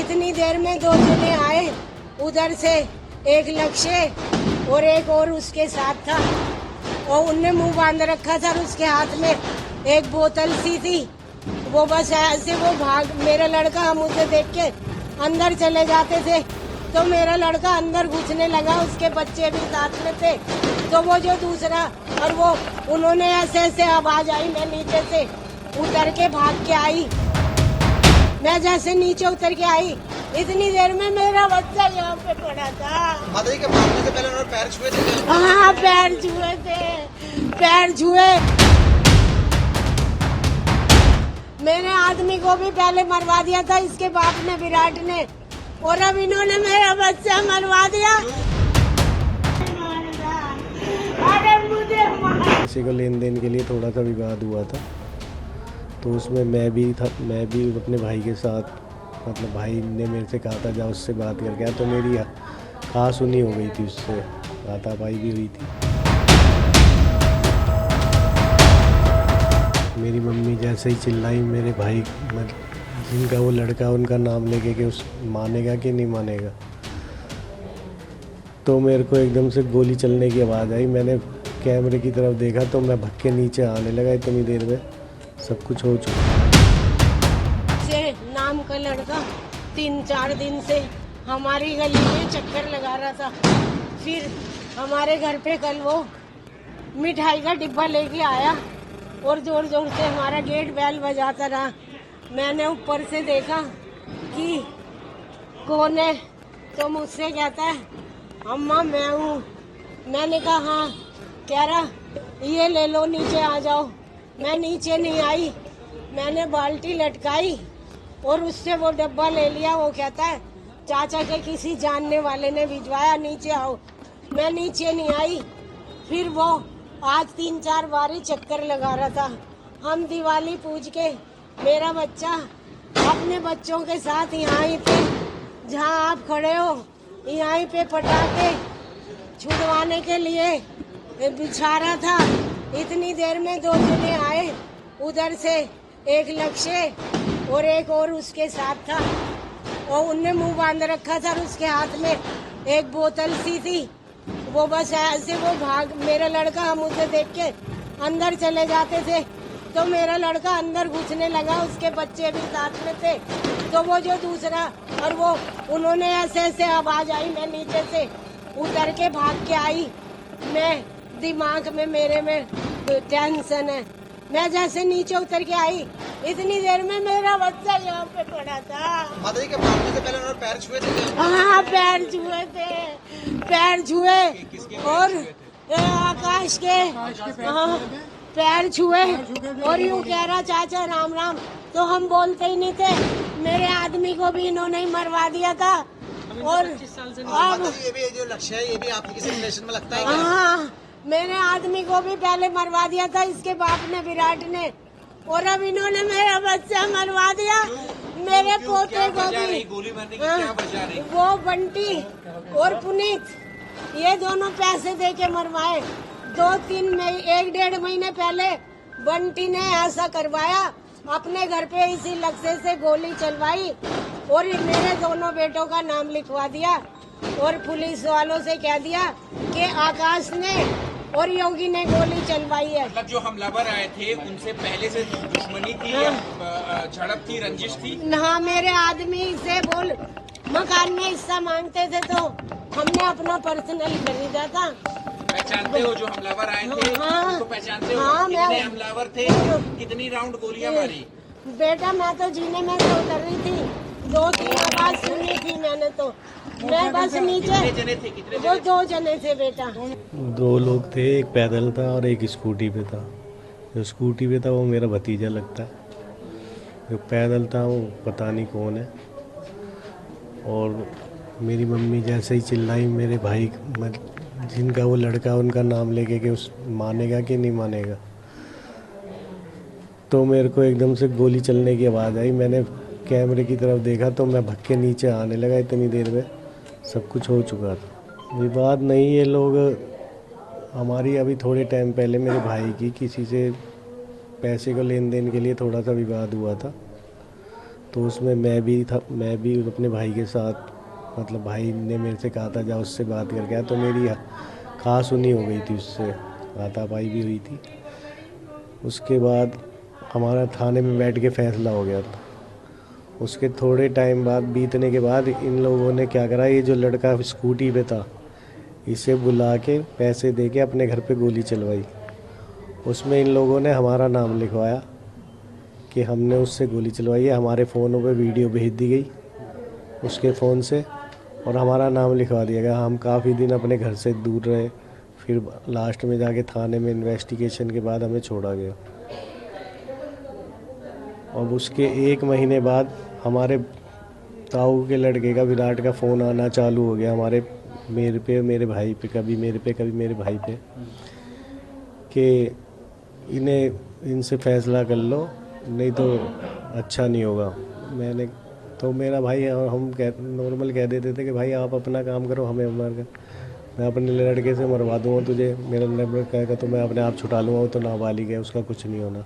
इतनी देर में दो जने आए उधर से, एक लक्ष्य और एक और उसके साथ था, और उनने मुंह बांध रखा था और उसके हाथ में एक बोतल सी थी। वो बस ऐसे वो भाग, मेरा लड़का, हम उसे देख के अंदर चले जाते थे तो मेरा लड़का अंदर घुसने लगा, उसके बच्चे भी साथ में थे। तो वो जो दूसरा, और वो उन्होंने ऐसे ऐसे आवाज आई, मैं नीचे से उतर के भाग के आई। मैं जैसे नीचे उतर के आई, इतनी देर में मेरा बच्चा यहाँ पे पड़ा था। माता जी के भागने से पहले उन्होंने पैर छुए थे? हाँ, पैर छुए थे, पैर छुए। मेरे आदमी को भी पहले मरवा दिया था इसके बाप ने, विराट ने, और अब इन्होंने मेरा बच्चा मरवा दिया। अरे मुझे किसी को लेन देन के लिए थोड़ा सा विवाद हुआ था, तो उसमें मैं भी अपने भाई के साथ, मतलब भाई ने मेरे से कहा था जा उससे बात करके आया, तो मेरी खास सुनी हो गई थी, उससे हाथापाई भी हुई थी। मेरी मम्मी जैसे ही चिल्लाई, मेरे भाई जिनका वो लड़का, उनका नाम लेके कि उस मानेगा कि नहीं मानेगा, तो मेरे को एकदम से गोली चलने की आवाज़ आई। मैंने कैमरे की तरफ देखा तो मैं भग के नीचे आने लगा, इतनी देर में सब कुछ हो चुका। से नाम का लड़का 3-4 दिन से हमारी गली में चक्कर लगा रहा था। फिर हमारे घर पे कल वो मिठाई का डिब्बा लेके आया और जोर जोर से हमारा गेट बेल बजाता रहा। मैंने ऊपर से देखा कि कौन है, तो मुझसे कहता है अम्मा मैं हूँ। मैंने कहा हाँ। कह रहा ये ले लो, नीचे आ जाओ। मैं नीचे नहीं आई, मैंने बाल्टी लटकाई और उससे वो डब्बा ले लिया। वो कहता है चाचा के किसी जानने वाले ने भिजवाया, नीचे आओ। मैं नीचे नहीं आई। फिर वो आज 3-4 बार ही चक्कर लगा रहा था। हम दिवाली पूज के मेरा बच्चा अपने बच्चों के साथ यहाँ पे, जहाँ आप खड़े हो, यहाँ पे पटाखे छुड़वाने के लिए बिछा रहा था। इतनी देर में दो जने आए उधर से, एक लक्ष्य और एक और उसके साथ था, और उनने मुंह बांध रखा था और उसके हाथ में एक बोतल सी थी। वो बस ऐसे वो भाग, मेरा लड़का, हम उसे देख के अंदर चले जाते थे तो मेरा लड़का अंदर घुसने लगा, उसके बच्चे भी साथ में थे। तो वो जो दूसरा, और वो उन्होंने ऐसे ऐसे आवाज आई, मैं नीचे से उतर के भाग के आई। मैं दिमाग में मेरे में टेंशन है। मैं जैसे नीचे उतर के आई, इतनी देर में मेरा बच्चा यहाँ पे पड़ा था। माता जी के भागने से पहले उन्होंने पैर छुए थे? हाँ, पैर छुए थे, पैर छुए, और आकाश के हाँ पैर छुए, और यूँ कह रहा चाचा राम राम, तो हम बोलते ही नहीं थे। मेरे आदमी को भी इन्होंने ही मरवा दिया था। और माता जी ये भी जो लक्ष्य है, ये भी आपकी किसी रिलेशन में लगता है क्या? हाँ, मेरे आदमी को भी पहले मरवा दिया था इसके बाप ने, विराट ने, और अब इन्होंने मेरा बच्चा मरवा दिया। मेरे पोते को भी। गोली मारने की क्या वजह रही? वो बंटी और पुनीत, ये दोनों पैसे दे के मरवाए। 1-1.5 महीने पहले बंटी ने ऐसा करवाया, अपने घर पे इसी लक्ष्य से गोली चलवाई और मेरे दोनों बेटों का नाम लिखवा दिया, और पुलिस वालों से कह दिया कि आकाश ने और योगी ने गोली चलवाई है। मतलब जो हमलावर आए थे उनसे पहले से दुश्मनी थी या झड़प थी, रंजिश थी? हाँ, मेरे आदमी से बोल मकान में हिस्सा मांगते थे तो हमने अपना पर्सनल खरीदा था। पहचानते हो जो हमलावर आए थे? हाँ, उनको पहचानते हो? हाँ, कितने हमलावर थे, कितनी राउंड गोलियां मारी? बेटा मैं तो जीने में से उतर रही थी, 2-3 आवाज सुनी थी मैंने, तो मैं बस नीचे। कितने जने थे? वो 2 जने थे बेटा। 2 लोग थे, एक पैदल था और एक स्कूटी पे था। जो स्कूटी पे था वो मेरा भतीजा लगता है, जो पैदल था वो पता नहीं कौन है। और मेरी मम्मी जैसे ही चिल्लाई, मेरे भाई जिनका वो लड़का, उनका नाम लेके कि उस मानेगा कि नहीं मानेगा, तो मेरे को एकदम से गोली चलने की आवाज़ आई। मैंने कैमरे की तरफ देखा तो मैं भग के नीचे आने लगा, इतनी देर में सब कुछ हो चुका था। विवाद नहीं, ये लोग हमारी अभी थोड़े टाइम पहले मेरे भाई की किसी से पैसे को लेन देन के लिए थोड़ा सा विवाद हुआ था, तो उसमें मैं भी था, मैं भी अपने भाई के साथ, मतलब भाई ने मेरे से कहा था जा उससे बात करके आया, तो मेरी खास सुनी हो गई थी, उससे हाथापाई भी हुई थी। उसके बाद हमारा थाने में बैठ के फैसला हो गया था। उसके थोड़े टाइम बाद बीतने के बाद इन लोगों ने क्या करा, ये जो लड़का स्कूटी पे था इसे बुला के पैसे दे के अपने घर पे गोली चलवाई। उसमें इन लोगों ने हमारा नाम लिखवाया कि हमने उससे गोली चलवाई है। हमारे फ़ोनों पे वीडियो भेज दी गई उसके फ़ोन से और हमारा नाम लिखवा दिया गया। हम काफ़ी दिन अपने घर से दूर रहे, फिर लास्ट में जाके थाने में इन्वेस्टिगेशन के बाद हमें छोड़ा गया। अब उसके 1 महीने बाद हमारे ताऊ के लड़के का, विराट का फ़ोन आना चालू हो गया मेरे पे, मेरे भाई पे, कभी मेरे पे कभी मेरे भाई पे, कि इनसे फ़ैसला कर लो नहीं तो अच्छा नहीं होगा। तो मेरा भाई और हम नॉर्मल कह देते थे कि भाई आप अपना काम करो, हमें हमारा, मैं अपने लड़के से मरवा दूँगा तुझे, मेरा नंबर कहेगा तो मैं अपने आप छुटा लूँगा, वो तो नाबालिग है, उसका कुछ नहीं होना।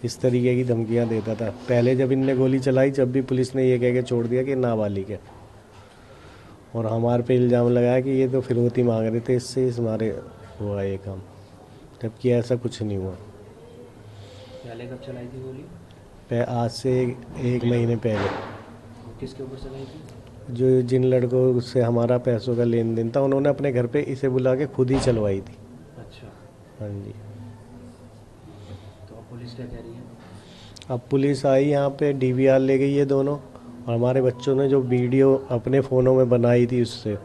इस तरीके की धमकियाँ देता था। पहले जब इनने गोली चलाई, जब भी पुलिस ने ये कह के छोड़ दिया कि नाबालिग है, और हमारे पे इल्ज़ाम लगाया कि ये तो फिरौती मांग रहे थे, इससे हमारे हुआ ये काम, जबकि ऐसा कुछ नहीं हुआ। पहले कब चलाई थी गोली? आज से 1 महीने पहले। किसके ऊपर चलाई थी? जो जिन लड़कों से हमारा पैसों का लेन देन था, उन्होंने अपने घर पे इसे बुला के खुद ही चलवाई थी। अच्छा, हाँ जी। तो अब पुलिस क्या कह रही है? अब पुलिस आई यहाँ पे, DVR ले गई है दोनों, और हमारे बच्चों ने जो वीडियो अपने फ़ोनों में बनाई थी उससे,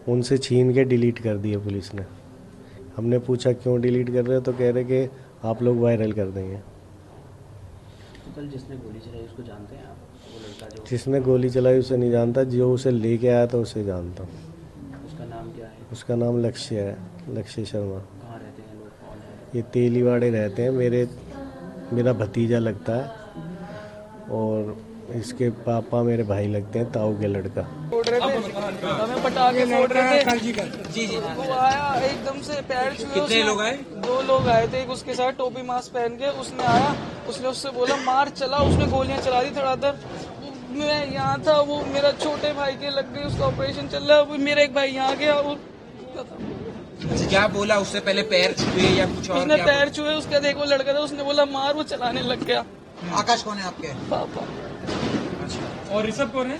उनसे छीन के डिलीट कर दी है पुलिस ने। हमने पूछा क्यों डिलीट कर रहे हो, तो कह रहे कि आप लोग वायरल कर देंगे। तो कल जिसने गोली चलाई उसको जानते हैं आप? वो लड़का जो जिसने गोली चलाई उसे नहीं जानता, जो उसे लेके आया था उसे जानता हूँ। उसका नाम क्या है? उसका नाम लक्ष्य है, लक्ष्य शर्मा। कहाँ रहते हैं लोग, कौन है? ये तेलीवाड़े रहते हैं, मेरा भतीजा लगता है, और इसके पापा मेरे भाई लगते हैं, ताऊ के लड़का। हमें पटाखे फोड़ रहे थे। जी जी। वो आया एकदम से, पैर छुए। कितने लोग आए? 2 लोग आए थे, एक उसके साथ टोपी मास्क पहन के। उसने आया, उसने उससे बोला मार, चला, उसने गोलियां चला दी धड़ाधड़। मैं यहाँ था, वो मेरा छोटे भाई के लग गई, उसका ऑपरेशन चल रहा है। मेरा एक भाई यहाँ गया, वो क्या बोला उससे पहले, पैर छुए या कुछ और? उसने क्या पैर छुए, उसका देखो लड़का था, उसने बोला मार, वो चलाने लग गया। आकाश कौन है आपके? पापा। और ऋषभ कौन है?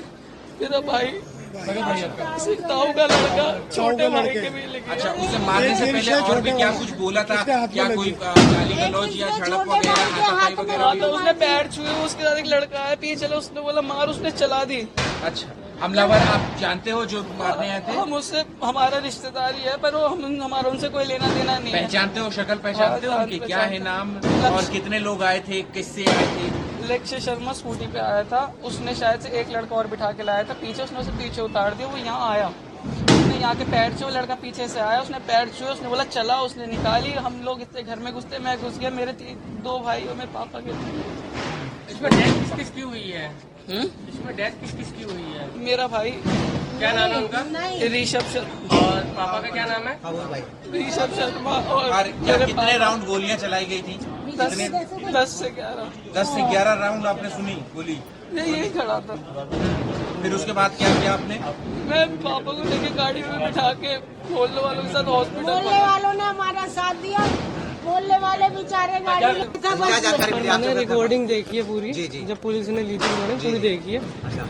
मेरा भाई, ताऊ का लड़का, छोटे भाई के भी लगे। अच्छा, उसे मारने से पहले और भी क्या कुछ बोला था? क्या कोई गाली गलौज या झड़प वगैरह, हाथापाई वगैरह भी? उसने पैर छुए, उसके साथ एक लड़का है पीछे चला, उसने बोला मार, उसने चला दी। अच्छा, हमलावर आप जानते हो जो मारने आए थे? हम उससे, हमारा रिश्तेदारी है, पर वो हमारा उनसे कोई लेना देना नहीं है। पहचानते हो, शक्ल पहचानते हो उनकी? क्या है नाम और कितने लोग आए थे, किससे आए थे? लक्ष्य शर्मा स्कूटी पे आया था, उसने शायद से एक लड़का और बिठा के लाया था पीछे, उसने उसे पीछे उतार दिया। वो यहाँ आया, उसने यहाँ के पैर छुए, लड़का पीछे से आया, उसने पैर छुए, उसने बोला चला, उसने निकाली। हम लोग इससे घर में घुसते, मैं घुस गया, मेरे 2 भाई और मेरे पापा के। इसमें डेथ किसकी हुई है? इसमें डेथ किसकी हुई है? मेरा भाई, क्या नाम है उनका? ऋषभ शर्मा। और पापा का क्या नाम है? ऋषभ शर्मा। और क्या कितने राउंड गोलियां चलाई गई थी? 10 से 11। 10 से 11 राउंड आपने सुनी गोली? मैं यही खड़ा था। फिर उसके बाद क्या किया आपने? मैं पापा को लेके गाड़ी में बिठा के बोलने वालों के साथ हॉस्पिटल। बोलने वालों ने हमारा साथ दिया, बोलने वाले बेचारे गाड़ी क्या जानकारी मिली मैंने आपको? रिकॉर्डिंग देखी है पूरी। जी, जी। जब पुलिस ने ली थी रिकॉर्डिंग पूरी देखी है।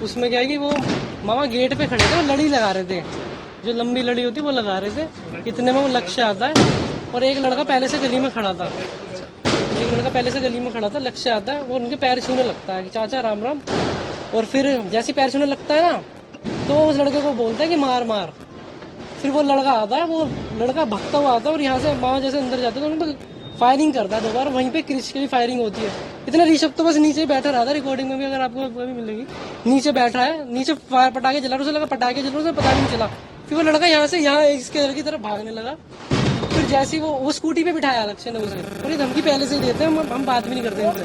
उसमें क्या है कि वो मामा गेट पे खड़े थे, वो लड़ी लगा रहे थे, जो लंबी लड़ी होती है वो लगा रहे थे। इतने में वो लक्ष्य आता है, और एक लड़का पहले से गली में खड़ा था, लक्ष्य आता है, वो उनके पैर छूने लगता है कि चाचा राम राम। और फिर जैसे पैर छूने लगता है ना, तो उस लड़के को बोलता है कि मार मार। फिर वो लड़का आता है, वो लड़का भगता हुआ आता है, और यहाँ से मामा जैसे अंदर जाते हैं तो उन पर फायरिंग करता है 2 बार। वहीं पे क्रिश की भी फायरिंग होती है। इतना ऋषभ तो बस नीचे ही बैठा रहा था, रिकॉर्डिंग में भी अगर आपको भी मिलेगी, नीचे बैठा है, नीचे पटाखे जला रहा, उसे लगा पटाखे जल रहे, उसे पता नहीं चला। फिर वो लड़का यहाँ से यहाँ इसके घर की तरफ भागने लगा। फिर जैसे ही वो स्कूटी पे बिठाया लक्ष्य ने उसे, और ये धमकी पहले से ही देते हैं, हम बात भी नहीं करते इनसे।